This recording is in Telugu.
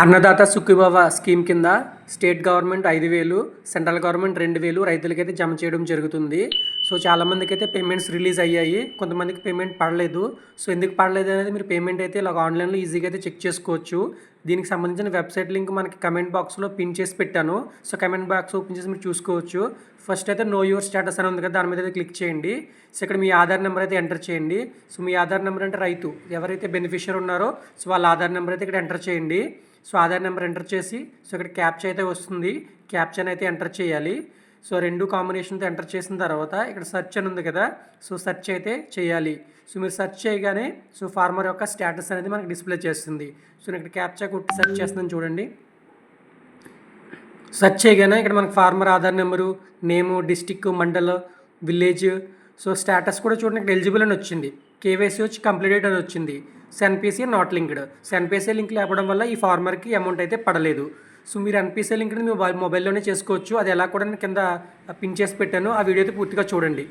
అన్నదాత సుఖీభవ స్కీమ్ కింద స్టేట్ గవర్నమెంట్ 5,000, సెంట్రల్ గవర్నమెంట్ 2,000 రైతులకైతే జమ చేయడం జరుగుతుంది. సో చాలామందికి అయితే పేమెంట్స్ రిలీజ్ అయ్యాయి, కొంతమందికి పేమెంట్ పడలేదు. సో ఎందుకు పడలేదు అనేది మీరు పేమెంట్ అయితే ఇలా ఆన్లైన్లో ఈజీగా అయితే చెక్ చేసుకోవచ్చు. దీనికి సంబంధించిన వెబ్సైట్ లింక్ మనకి కమెంట్ బాక్స్లో పిన్ చేసి పెట్టాను. సో కమెంట్ బాక్స్ ఓపెన్ చేసి మీరు చూసుకోవచ్చు. ఫస్ట్ అయితే నో యువర్ స్టేటస్ అని ఉంది కదా, దాని మీద అయితే క్లిక్ చేయండి. సో ఇక్కడ మీ ఆధార్ నెంబర్ అయితే ఎంటర్ చేయండి. సో మీ ఆధార్ నెంబర్ అంటే రైతు ఎవరైతే బెనిఫిషియర్ ఉన్నారో సో వాళ్ళ ఆధార్ నెంబర్ అయితే ఇక్కడ ఎంటర్ చేయండి. సో ఆధార్ నెంబర్ ఎంటర్ చేసి సో ఇక్కడ క్యాప్చా అయితే వస్తుంది, క్యాప్చాని అయితే ఎంటర్ చేయాలి. సో రెండు కాంబినేషన్తో ఎంటర్ చేసిన తర్వాత ఇక్కడ సెర్చ్ అని ఉంది కదా, సో సెర్చ్ అయితే చేయాలి. సో మీరు సెర్చ్ చేయగానే సో ఫార్మర్ యొక్క స్టేటస్ అనేది మనకి డిస్ప్లే చేస్తుంది. సో నేను ఇక్కడ క్యాప్చా కొట్టి సెర్చ్ చేస్తున్నాను చూడండి. సెర్చ్ చేయగానే ఇక్కడ మనకు farmer Aadhaar number, name, district, mandal, village, so status కూడా చూడండి ఇక్కడ ఎలిజిబుల్ అని వచ్చింది. కేవైసీ వచ్చి కంప్లీటెడ్ అని వచ్చింది. NPC not linked. So NPC link లేకపోవడం వల్ల ఈ ఫార్మర్కి అమౌంట్ అయితే పడలేదు. సో మీరు ఎన్పిసి లింక్ని మీ మొబైల్లోనే చేసుకోవచ్చు. అది ఎలా కూడా నేను కింద పిన్ చేసి పెట్టాను, ఆ వీడియో అయితే పూర్తిగా చూడండి.